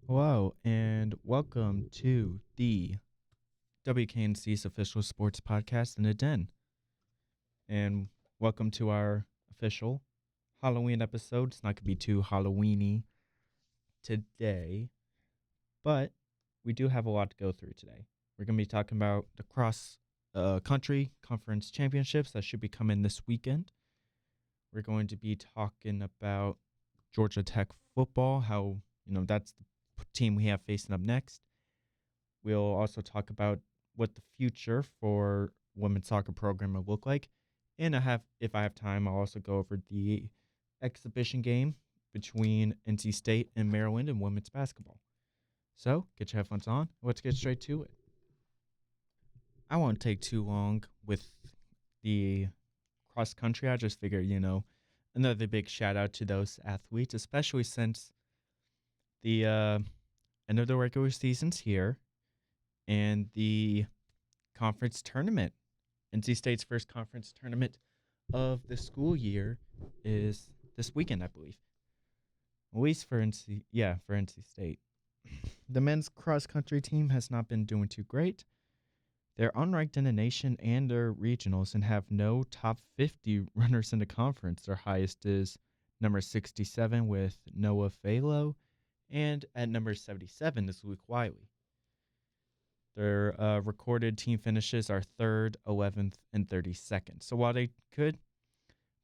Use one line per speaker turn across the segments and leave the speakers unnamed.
Hello, and welcome to the WKNC's official sports podcast in the Den. And welcome to our official Halloween episode. It's not going to be too Halloweeny today, but we do have a lot to go through today. We're going to be talking about the cross country conference championships that should be coming this weekend. We're going to be talking about Georgia Tech football, how, that's the team we have facing up next. We'll also talk about what the future for women's soccer program will look like. And if I have time, I'll also go over the exhibition game between NC State and Maryland in women's basketball. So, get your headphones on. Let's get straight to it. I won't take too long with the cross country. I just figured, another big shout out to those athletes, especially since the end of the regular season's here and the conference tournament. NC State's first conference tournament of the school year is this weekend, I believe. At least for NC State. The men's cross country team has not been doing too great. They're unranked in the nation and their regionals and have no top 50 runners in the conference. Their highest is number 67 with Noah Falo, and at number 77 is Luke Wiley. Their recorded team finishes are 3rd, 11th, and 32nd. So while they could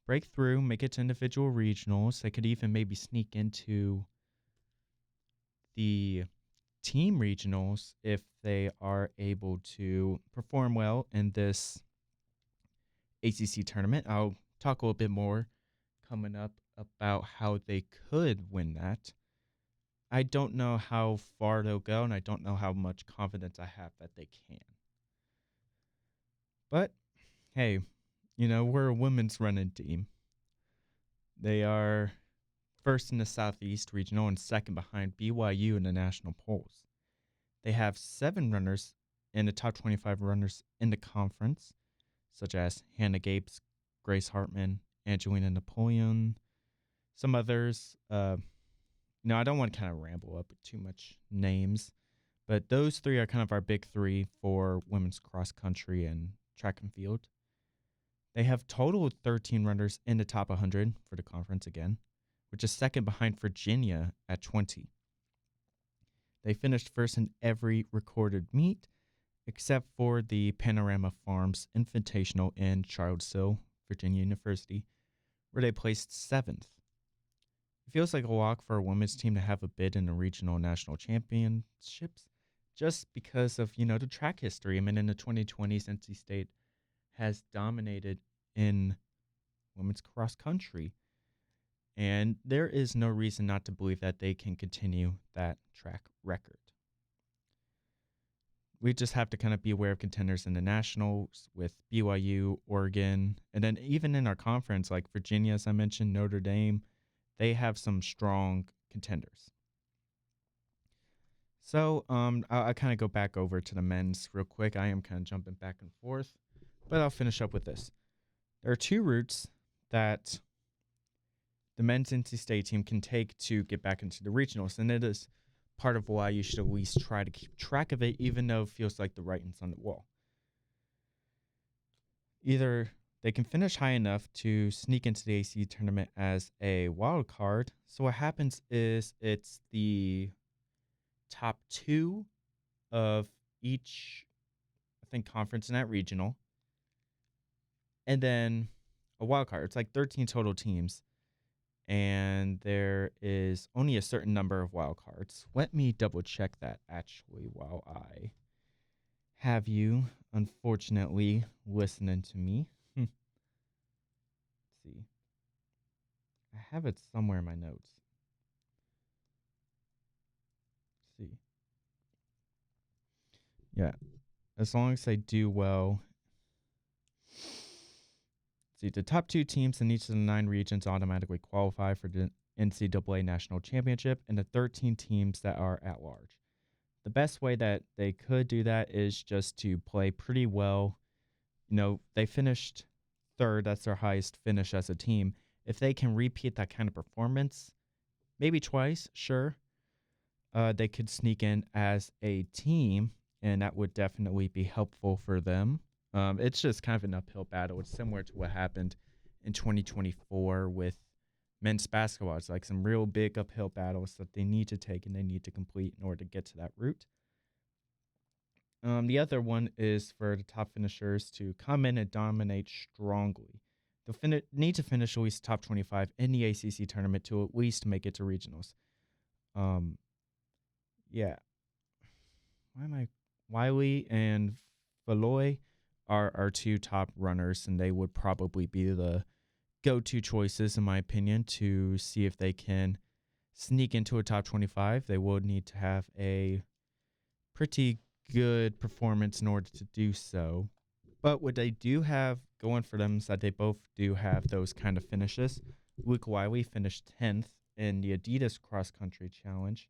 break through, make it to individual regionals, they could even maybe sneak into the team regionals if they are able to perform well in this ACC tournament. I'll talk a little bit more coming up about how they could win that. I don't know how far they'll go, and I don't know how much confidence I have that they can. But, hey, we're a women's running team. They are first in the Southeast Regional and second behind BYU in the national polls. They have 7 runners in the top 25 runners in the conference, such as Hannah Gapes, Grace Hartman, Angelina Napoleon, some others. I don't want to kind of ramble up with too much names, but those 3 are kind of our big 3 for women's cross country and track and field. They have total 13 runners in the top 100 for the conference again, which is second behind Virginia at 20. They finished first in every recorded meet, except for the Panorama Farms Invitational in Charlottesville, Virginia University, where they placed 7th. It feels like a lock for a women's team to have a bid in the regional national championships just because of, the track history. I mean, in the 2020s, NC State has dominated in women's cross country. And there is no reason not to believe that they can continue that track record. We just have to kind of be aware of contenders in the nationals with BYU, Oregon, and then even in our conference, like Virginia, as I mentioned, Notre Dame, they have some strong contenders. So I'll kind of go back over to the men's real quick. I am kind of jumping back and forth, but I'll finish up with this. There are 2 routes that the men's NC State team can take to get back into the regionals, and it is part of why you should at least try to keep track of it, even though it feels like the writing's on the wall. Either they can finish high enough to sneak into the ACC tournament as a wild card. So what happens is it's the top 2 of each, I think, conference in that regional, and then a wild card. It's like 13 total teams, and there is only a certain number of wild cards. Let me double check that actually while I have you, unfortunately, listening to me. Let's see. I have it somewhere in my notes. Let's see. Yeah. As long as I do well. See, the top 2 teams in each of the 9 regions automatically qualify for the NCAA National Championship, and the 13 teams that are at large. The best way that they could do that is just to play pretty well. They finished 3rd. That's their highest finish as a team. If they can repeat that kind of performance, maybe twice, sure. they could sneak in as a team, and that would definitely be helpful for them. It's just kind of an uphill battle. It's similar to what happened in 2024 with men's basketball. It's like some real big uphill battles that they need to take and they need to complete in order to get to that route. The other one is for the top finishers to come in and dominate strongly. They'll need to finish at least top 25 in the ACC tournament to at least make it to regionals. Um, yeah. Why am I? Wiley and Valoy are our two top runners, and they would probably be the go-to choices, in my opinion, to see if they can sneak into a top 25. They will need to have a pretty good performance in order to do so. But what they do have going for them is that they both do have those kind of finishes. Luke Wiley finished 10th in the Adidas Cross Country Challenge.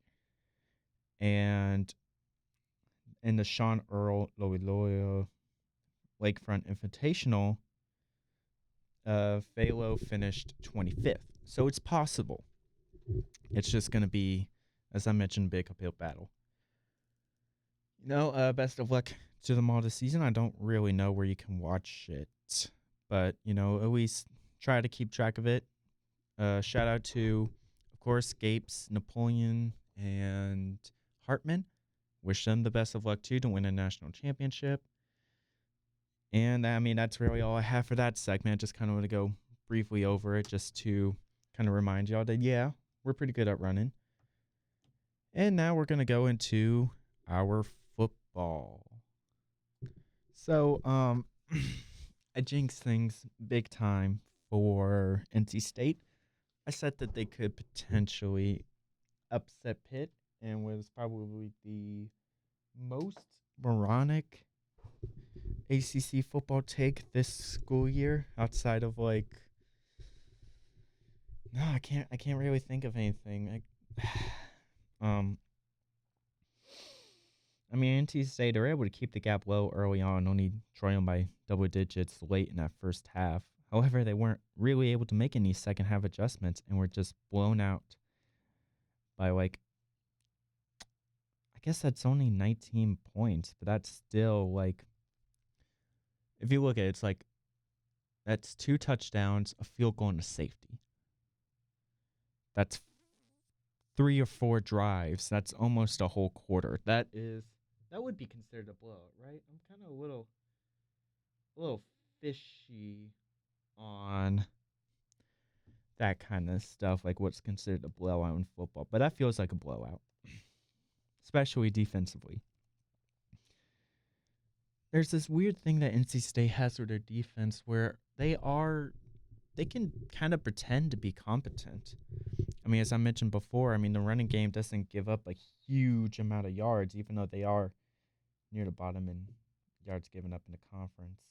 And in the Sean Earl Loiloyo Lakefront Invitational, Phalo finished 25th. So it's possible. It's just going to be, as I mentioned, big uphill battle. Best of luck to them all this season. I don't really know where you can watch it, but, at least try to keep track of it. Shout out to, of course, Gapes, Napoleon, and Hartman. Wish them the best of luck, too, to win a national championship. And, that's really all I have for that segment. Just kind of want to go briefly over it just to kind of remind y'all that, yeah, we're pretty good at running. And now we're going to go into our football. So, I jinxed things big time for NC State. I said that they could potentially upset Pitt and was probably the most moronic ACC football take this school year outside of no, I can't really think of anything. NC State, they're able to keep the gap low early on, only trailing by double digits late in that first half. However, they weren't really able to make any second half adjustments and were just blown out by I guess that's only 19 points, but that's still if you look at it, it's that's 2 touchdowns, a field goal, and a safety. That's 3 or 4 drives. That's almost a whole quarter. That would be considered a blowout, right? I'm kind of a little fishy on that kind of stuff, like what's considered a blowout in football. But that feels like a blowout, especially defensively. There's this weird thing that NC State has with their defense where they can kind of pretend to be competent. As I mentioned before, the running game doesn't give up a huge amount of yards, even though they are near the bottom in yards given up in the conference.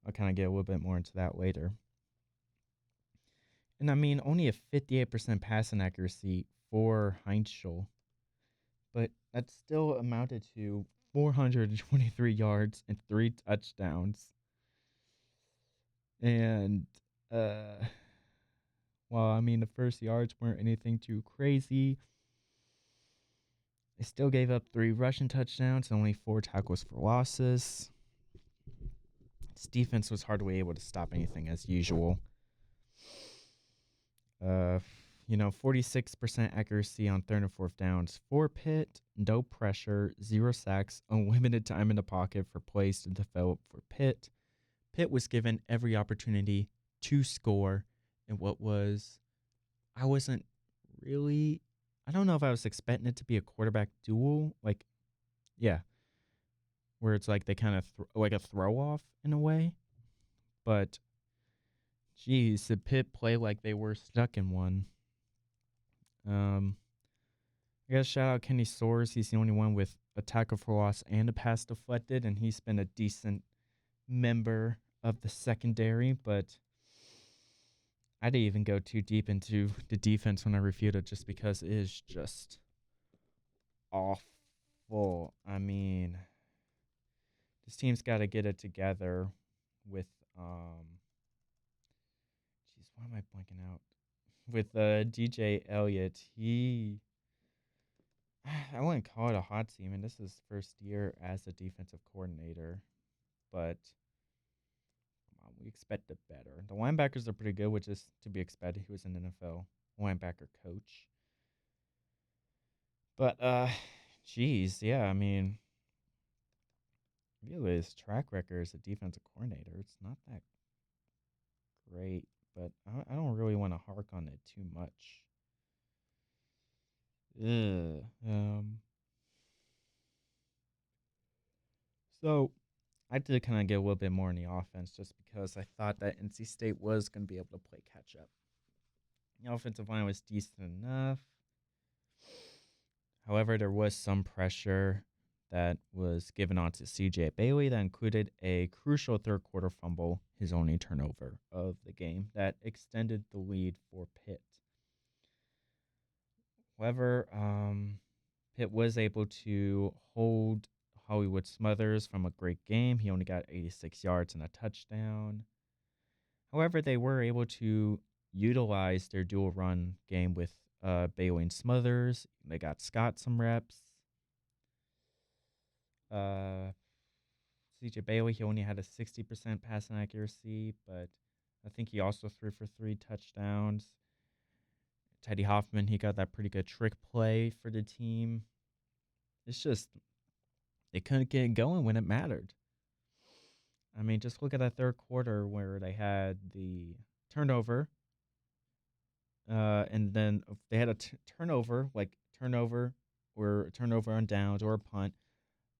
I'll kind of get a little bit more into that later. And only a 58% passing accuracy for Heinschel, but that still amounted to 423 yards and 3 touchdowns. And, the first yards weren't anything too crazy. They still gave up 3 rushing touchdowns and only 4 tackles for losses. This defense was hardly able to stop anything as usual. 46% accuracy on 3rd and 4th downs for Pitt. No pressure, 0 sacks, unlimited time in the pocket for plays to develop for Pitt. Pitt was given every opportunity to score in what was, I don't know if I was expecting it to be a quarterback duel. Where it's they kind of like a throw off in a way. But, geez, the Pitt play like they were stuck in one. I gotta shout out Kenny Soares. He's the only one with a tackle for loss and a pass deflected, and he's been a decent member of the secondary, but I didn't even go too deep into the defense when I reviewed it just because it is just awful. This team's got to get it together with, why am I blanking out? With DJ Elliott. I wouldn't call it a hot seat. I mean, this is first year as a defensive coordinator, but come on, we expected better. The linebackers are pretty good, which is to be expected. He was an NFL linebacker coach. But geez, yeah, I mean, really his track record as a defensive coordinator, it's not that great, but I don't really want to hark on it too much. Ugh. So I did kind of get a little bit more in the offense just because I thought that NC State was going to be able to play catch up. The offensive line was decent enough. However, there was some pressure that was given onto CJ Bailey that included a crucial third quarter fumble, his only turnover of the game, that extended the lead for Pitt. However, Pitt was able to hold Hollywood Smothers from a great game. He only got 86 yards and a touchdown. However, they were able to utilize their dual run game with Bailey and Smothers. They got Scott some reps. CJ Bailey, he only had a 60% passing accuracy, but I think he also threw for 3 touchdowns. Teddy Hoffman, he got that pretty good trick play for the team. It's just, they couldn't get it going when it mattered. I mean, just look at that third quarter where they had the turnover, and then they had a turnover or a turnover on downs or a punt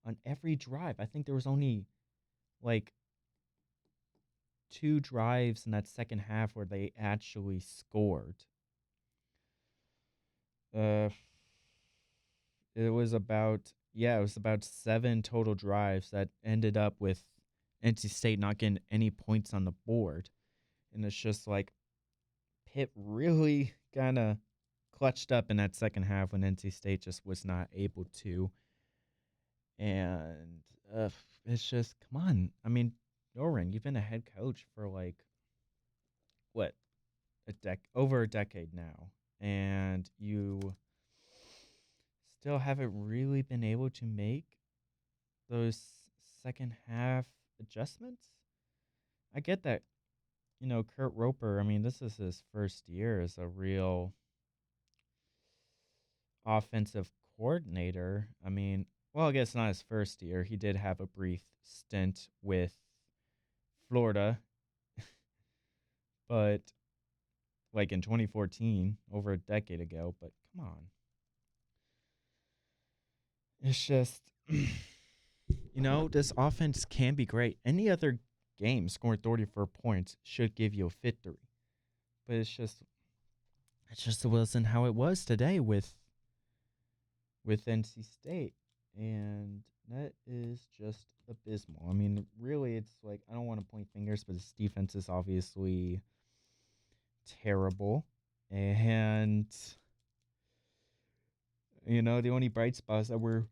on every drive. I think there was only like 2 drives in that second half where they actually scored. It was about 7 total drives that ended up with NC State not getting any points on the board. And it's just like Pitt really kind of clutched up in that second half when NC State just was not able to. And it's just, come on. I mean, Doran, you've been a head coach for like, what, over a decade now. And you still haven't really been able to make those second half adjustments. I get that, Kurt Roper, I mean, this is his first year as a real offensive coordinator. I mean, well, I guess not his first year. He did have a brief stint with Florida, but like in 2014, over a decade ago. But come on. It's just, this offense can be great. Any other game scoring 34 points should give you a victory. But it just wasn't how it was today with NC State. And that is just abysmal. I mean, really, it's like, I don't want to point fingers, but this defense is obviously terrible. And, the only bright spots that we're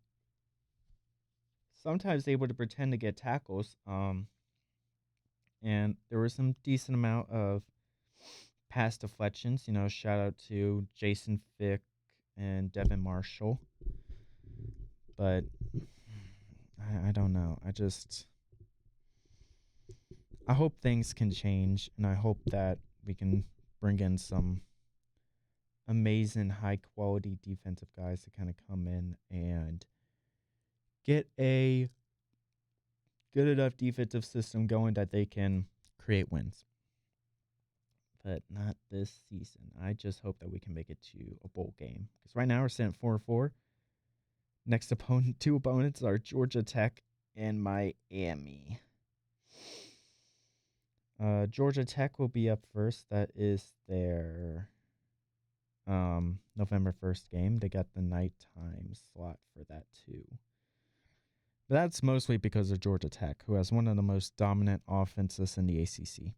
sometimes able to pretend to get tackles. And there was some decent amount of pass deflections. Shout out to Jason Fick and Devin Marshall. But I don't know. I hope things can change, and I hope that we can bring in some amazing high-quality defensive guys to kind of come in and get a good enough defensive system going that they can create wins. But not this season. I just hope that we can make it to a bowl game. Because right now we're sitting at 4-4. Next two opponents are Georgia Tech and Miami. Georgia Tech will be up first. That is their November 1st game. They got the nighttime slot for that too. But that's mostly because of Georgia Tech, who has one of the most dominant offenses in the ACC.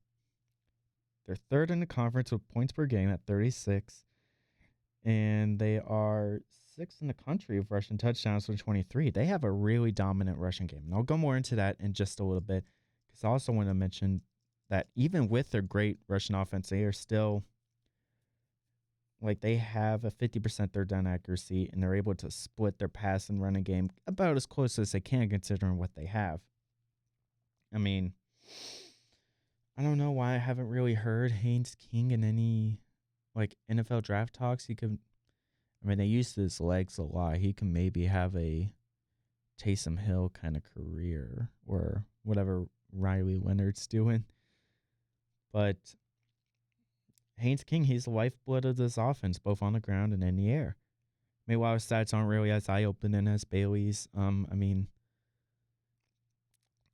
They're third in the conference with points per game at 36. And they are 6th in the country of rushing touchdowns with 23. They have a really dominant rushing game. And I'll go more into that in just a little bit, because I also want to mention that even with their great rushing offense, they are still like they have a 50% third down accuracy, and they're able to split their pass and running game about as close as they can considering what they have. I mean, I don't know why I haven't really heard Haynes King in any like NFL draft talks. I mean, they use his legs a lot. He can maybe have a Taysom Hill kind of career or whatever Riley Leonard's doing. But Haynes King, he's the lifeblood of this offense, both on the ground and in the air. I mean, while his stats aren't really as eye-opening as Bailey's, I mean,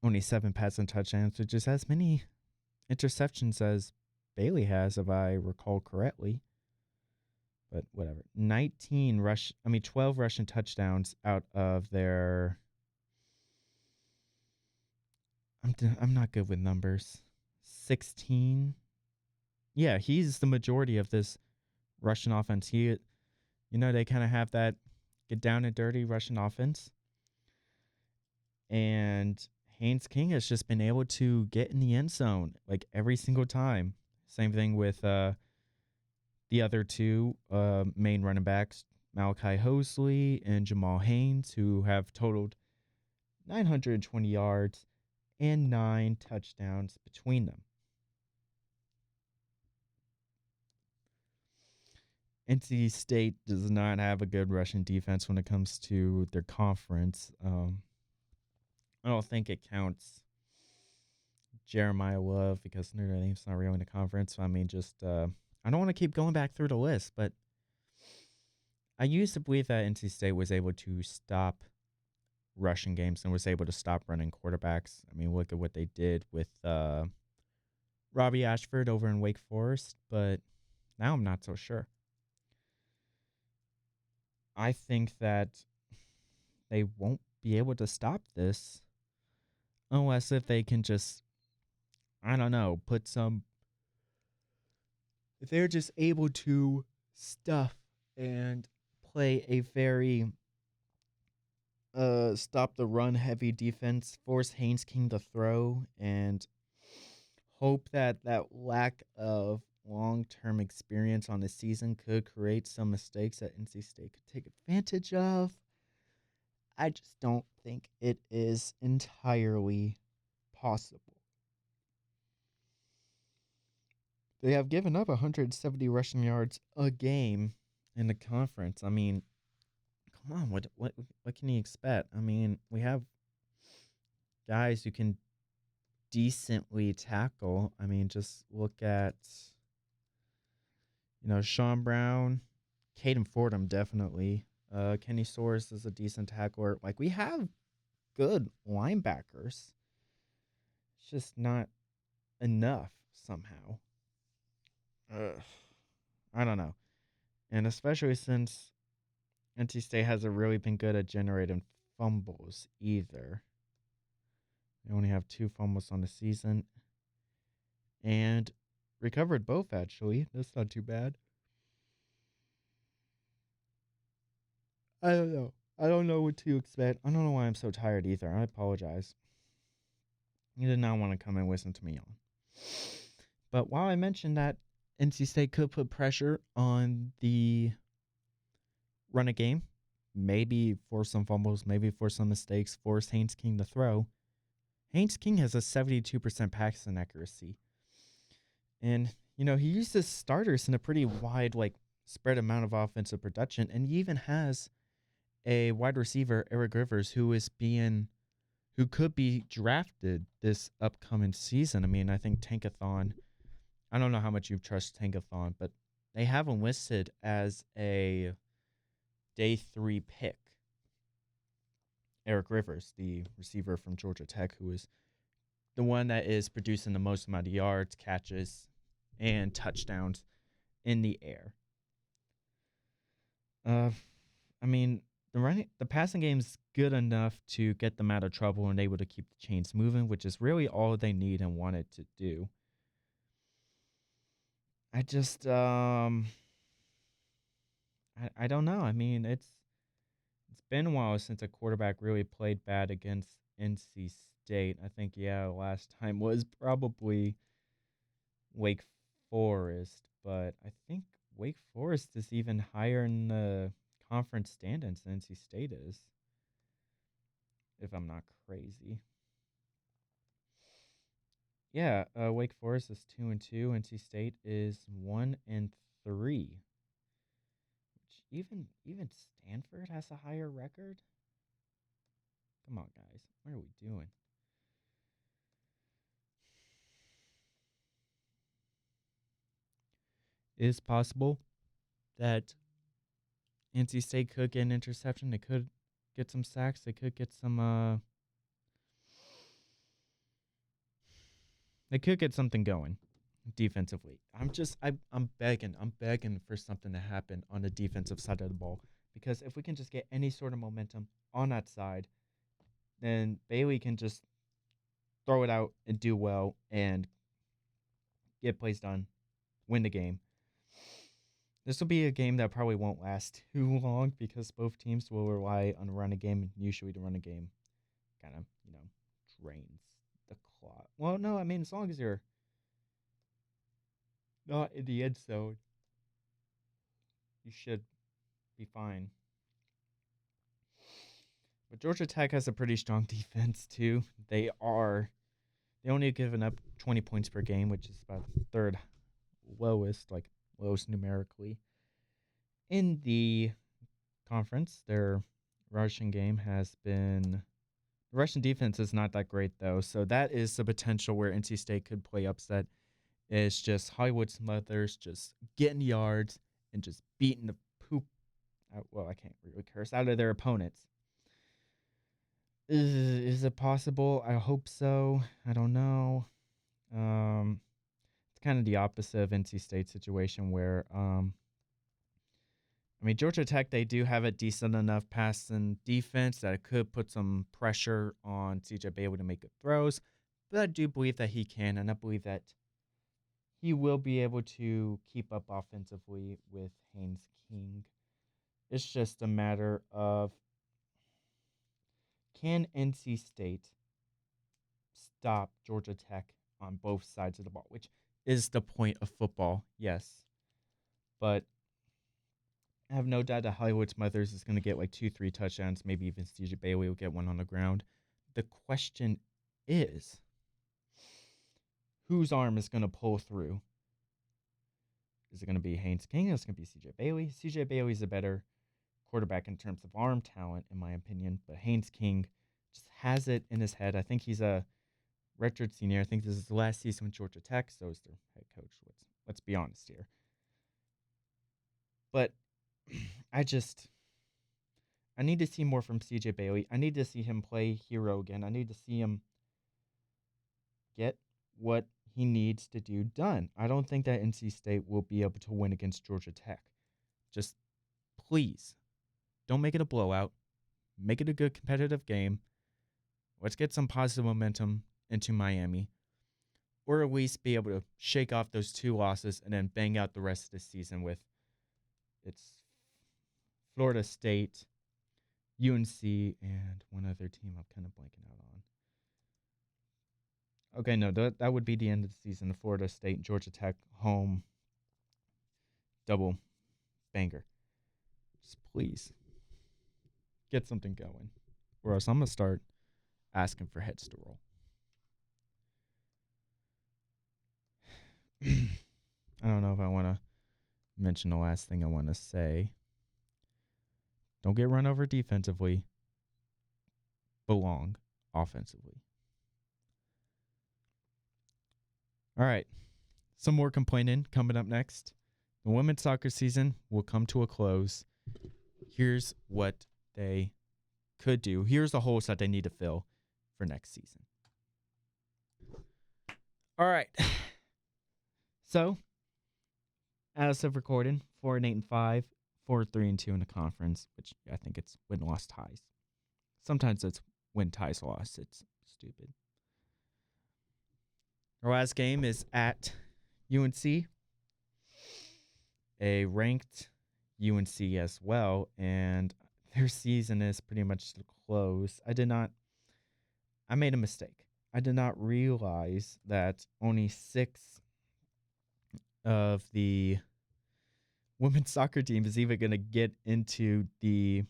only 7 passing touchdowns, which is as many interceptions as Bailey has, if I recall correctly. But whatever. 12 rushing touchdowns out of their. I'm not good with numbers. 16. Yeah, he's the majority of this Russian offense. They kind of have that get down and dirty Russian offense. And Haynes King has just been able to get in the end zone like every single time. Same thing with the other two main running backs, Malachi Hosley and Jamal Haynes, who have totaled 920 yards and 9 touchdowns between them. NC State does not have a good rushing defense when it comes to their conference. I don't think it counts Jeremiah Love because Notre Dame's not really in the conference. So, I mean, I don't want to keep going back through the list, but I used to believe that NC State was able to stop rushing games and was able to stop running quarterbacks. I mean, look at what they did with Robbie Ashford over in Wake Forest, but now I'm not so sure. I think that they won't be able to stop this unless if they can just, I don't know, if they're just able to stuff and play a very stop the run heavy defense, force Haynes King to throw, and hope that lack of long-term experience on the season could create some mistakes that NC State could take advantage of. I just don't think it is entirely possible. They have given up 170 rushing yards a game in the conference. I mean, come on, what can you expect? I mean, we have guys who can decently tackle. I mean, just look at Sean Brown, Caden Fordham definitely. Kenny Soares is a decent tackler. Like, we have good linebackers. It's just not enough somehow. I don't know. And especially since NC State hasn't really been good at generating fumbles either. They only have 2 fumbles on the season. And recovered both, actually. That's not too bad. I don't know. I don't know what to expect. I don't know why I'm so tired either. I apologize. You did not want to come and listen to me yawn. But while I mentioned that NC State could put pressure on the run a game, maybe force some fumbles, maybe force some mistakes, force Haynes King to throw. Haynes King has a 72% passing accuracy. And, he uses starters in a pretty wide, spread amount of offensive production. And he even has a wide receiver, Eric Rivers, who could be drafted this upcoming season. I mean, I think Tankathon, I don't know how much you trust Tankathon, but they have him listed as a day 3 pick. Eric Rivers, the receiver from Georgia Tech, who is the one that is producing the most amount of yards, catches, and touchdowns in the air. I mean, the passing game's good enough to get them out of trouble and able to keep the chains moving, which is really all they need and want it to do. I just I don't know. I mean, it's been a while since a quarterback really played bad against NC State. I think last time was probably Wake Forest, but I think Wake Forest is even higher in the conference standings than NC State is, if I'm not crazy. Yeah, Wake Forest is 2-2. NC State is 1-3. Which even Stanford has a higher record. Come on, guys, what are we doing? It is possible that NC State could get an interception. They could get some sacks. They could get some. They could get something going defensively. I'm begging for something to happen on the defensive side of the ball, because if we can just get any sort of momentum on that side, then Bailey can just throw it out and do well and get plays done, win the game. This will be a game that probably won't last too long because both teams will rely on the running game, and usually the running game kind of, drains the clock. Well, no, I mean, as long as you're not in the end zone, you should be fine. But Georgia Tech has a pretty strong defense too. They only given up 20 points per game, which is about third lowest numerically in the conference. Their rushing game has been the Russian defense is not that great though, so that is the potential where NC State could play upset. It's just Hollywood Smothers just getting yards and just beating the poop out, well, I can't really curse, out of their opponents. Is it possible? I hope so. I don't know. It's kind of the opposite of NC State situation where, Georgia Tech, they do have a decent enough passing defense that it could put some pressure on CJ Bailey to make good throws. But I do believe that he can, and I believe that he will be able to keep up offensively with Haynes King. It's just a matter of, can NC State stop Georgia Tech on both sides of the ball, which is the point of football, yes. But I have no doubt that Hollywood Smothers is going to get like 2-3 touchdowns. Maybe even CJ Bailey will get one on the ground. The question is, whose arm is going to pull through? Is it going to be Haynes King? Or is it going to be CJ Bailey? CJ Bailey is a better quarterback in terms of arm talent, in my opinion. But Haynes King just has it in his head. I think he's a redshirt senior. I think this is the last season with Georgia Tech, so is their head coach. Let's be honest here. But I need to see more from CJ Bailey. I need to see him play hero again. I need to see him get what he needs to do done. I don't think that NC State will be able to win against Georgia Tech. Just please don't make it a blowout. Make it a good competitive game. Let's get some positive momentum into Miami, or at least be able to shake off those 2 losses and then bang out the rest of the season with its Florida State, UNC, and one other team I'm kind of blanking out on. Okay, no, that would be the end of the season. The Florida State, Georgia Tech home double banger. Just please get something going, or else I'm going to start asking for heads to roll. I don't know if I want to mention the last thing I want to say. Don't get run over defensively. Belong offensively. All right. Some more complaining coming up next. The women's soccer season will come to a close. Here's what they could do. Here's the holes that they need to fill for next season. All right. So, as of recording, 4-8-5, 4-3-2 in the conference, which I think it's win-loss ties. Sometimes it's win ties loss. It's stupid. Our last game is at UNC, a ranked UNC as well, and their season is pretty much to close. I made a mistake. I did not realize that only 6 of the women's soccer team is even going to get into the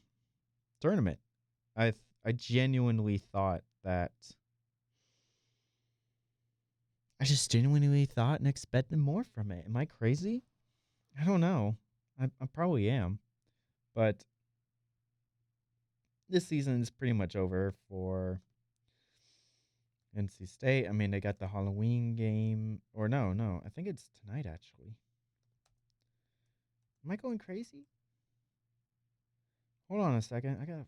tournament. I genuinely thought that. I just genuinely thought and expected more from it. Am I crazy? I don't know. I probably am. But this season is pretty much over for NC State. I mean, they got the Halloween game. Or no. I think it's tonight, actually. Am I going crazy? Hold on a second. I got to.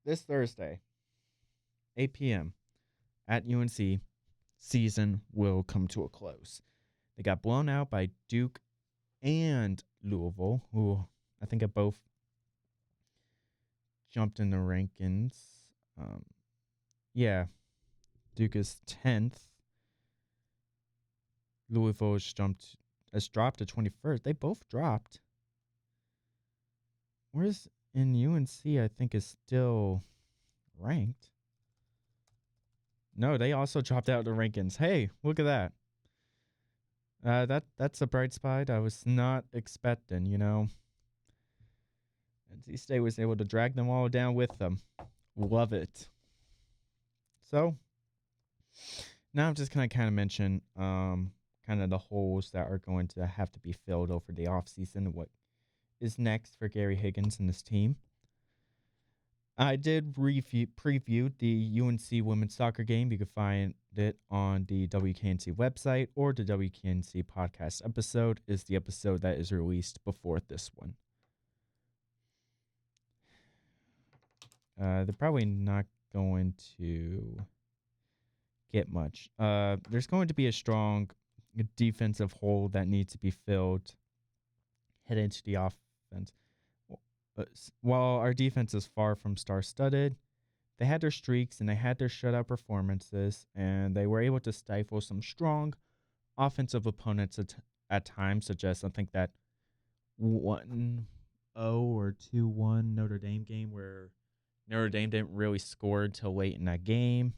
This Thursday, 8 p.m. at UNC, season will come to a close. They got blown out by Duke and Louisville, who I think have both jumped in the rankings. Yeah, Duke is 10th. Louisville has dropped to 21st. They both dropped. Whereas in UNC, I think is still ranked. No, they also dropped out of the rankings. Hey, look at that. That's a bright spot I was not expecting, NC State was able to drag them all down with them. Love it. So now I'm just going to kind of mention kind of the holes that are going to have to be filled over the offseason and what is next for Gary Higgins and this team. I did preview the UNC women's soccer game. You can find it on the WKNC website, or the WKNC podcast episode is the episode that is released before this one. They're probably not going to get much. There's going to be a strong defensive hole that needs to be filled heading into the offense. While our defense is far from star-studded, they had their streaks and they had their shutout performances, and they were able to stifle some strong offensive opponents at times, such as I think that 1-0 or 2-1 Notre Dame game where Notre Dame didn't really score until late in that game.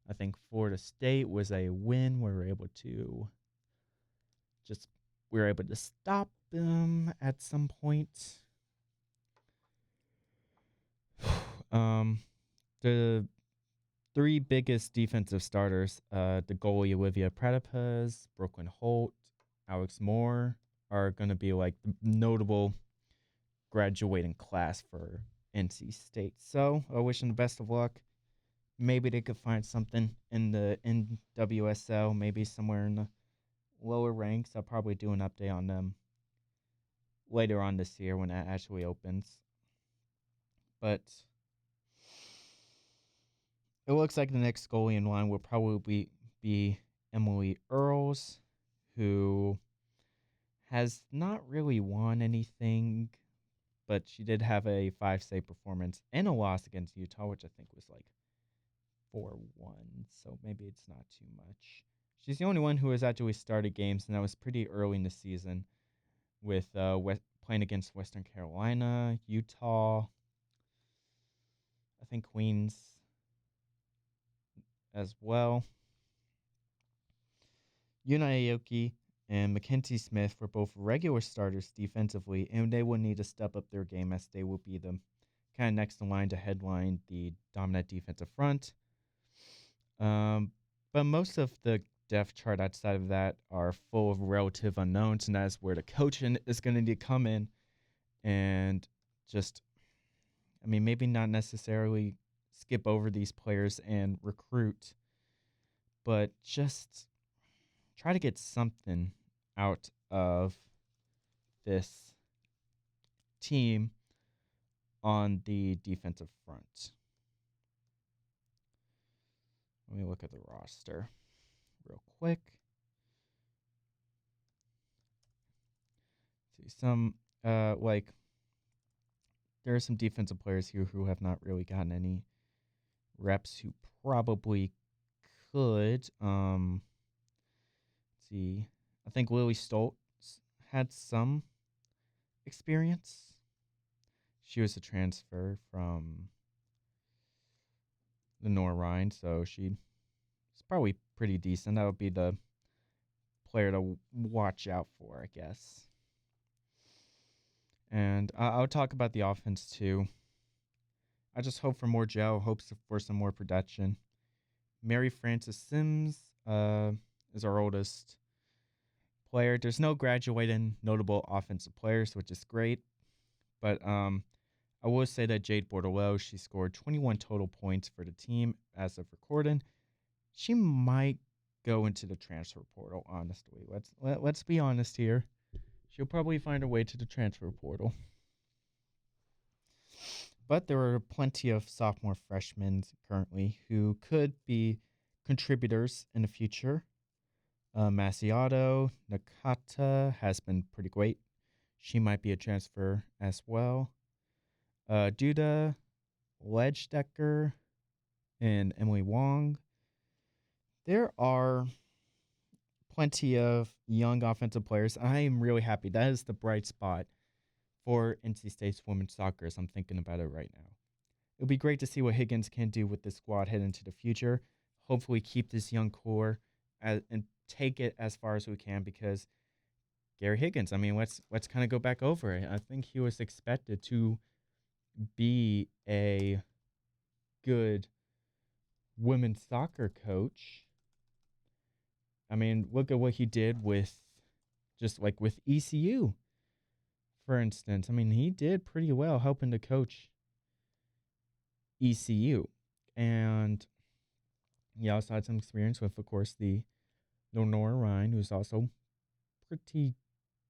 I think Florida State was a win where we were able to stop them at some point. The three biggest defensive starters, the goalie Olivia Pratapez, Brooklyn Holt, Alex Moore, are going to be like the notable graduating class for NC State. So I wish them the best of luck. Maybe they could find something in the NWSL, maybe somewhere in the lower ranks. I'll probably do an update on them later on this year when that actually opens. But it looks like the next goalie in line will probably be Emily Earls, who has not really won anything, but she did have a 5-save performance and a loss against Utah, which I think was like 4-1, so maybe it's not too much. She's the only one who has actually started games, and that was pretty early in the season with playing against Western Carolina, Utah, I think Queens as well. Yuna Aoki and Mackenzie Smith were both regular starters defensively, and they will need to step up their game as they will be the kind of next in line to headline the dominant defensive front. But most of the depth chart outside of that are full of relative unknowns, and that's where the coaching is going to need to come in and just, maybe not necessarily skip over these players and recruit, but just try to get something out of this team on the defensive front. Let me look at the roster real quick. See some there are some defensive players here who have not really gotten any reps who probably could. Let's see. I think Lily Stoltz had some experience. She was a transfer from the Nor Rhine, so she's probably pretty decent. That would be the player to watch out for, I guess. And I'll talk about the offense too. I just hope for more gel, hopes for some more production. Mary Frances Sims is our oldest player. There's no graduating notable offensive players, which is great. But I will say that Jade Bordelot, she scored 21 total points for the team as of recording. She might go into the transfer portal, honestly. Let's be honest here. She'll probably find her way to the transfer portal. But there are plenty of sophomore freshmen currently who could be contributors in the future. Masiato Nakata has been pretty great. She might be a transfer as well. Duda Ledgedecker and Emily Wong. There are plenty of young offensive players. I am really happy. That is the bright spot for NC State's women's soccer as I'm thinking about it right now. It would be great to see what Higgins can do with this squad heading into the future. Hopefully keep this young core and take it as far as we can, because Gary Higgins, I mean, let's kind of go back over it. I think he was expected to be a good women's soccer coach. I mean, look at what he did with ECU, for instance. I mean, he did pretty well helping to coach ECU. And he also had some experience with, of course, the Lenore Ryan, who's also pretty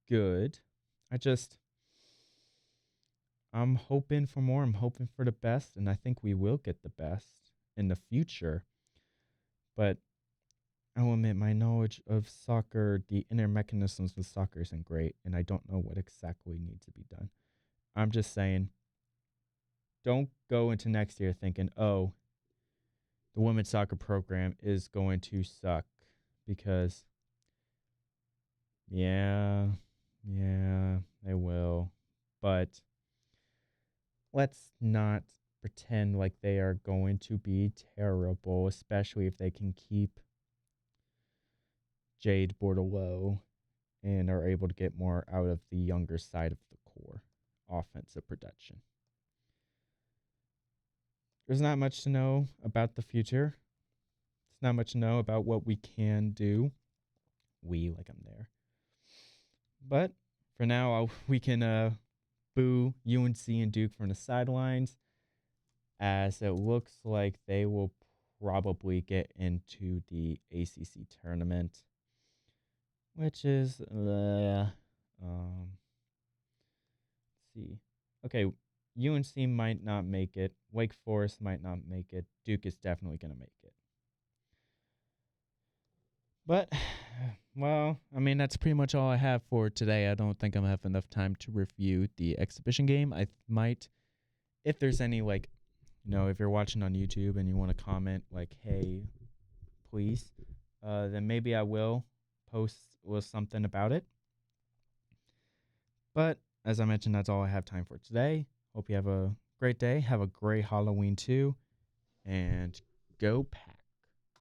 good. I'm hoping for more. I'm hoping for the best, and I think we will get the best in the future. But I will admit, my knowledge of soccer, the inner mechanisms of soccer isn't great, and I don't know what exactly needs to be done. I'm just saying, don't go into next year thinking, oh, the women's soccer program is going to suck, because yeah, they will. But let's not pretend like they are going to be terrible, especially if they can keep Jade Bordelot and are able to get more out of the younger side of the core offensive production. There's not much to know about the future. There's not much to know about what we can do. Like I'm there. But for now, we can boo UNC and Duke from the sidelines, as it looks like they will probably get into the ACC tournament, which is let's see. Okay, UNC might not make it. Wake Forest might not make it. Duke is definitely going to make it. But, well, I mean, that's pretty much all I have for today. I don't think I'm going to have enough time to review the exhibition game. I might, if there's any, if you're watching on YouTube and you want to comment, hey, please, then maybe I will post with something about it. But, as I mentioned, that's all I have time for today. Hope you have a great day. Have a great Halloween, too. And go Pack.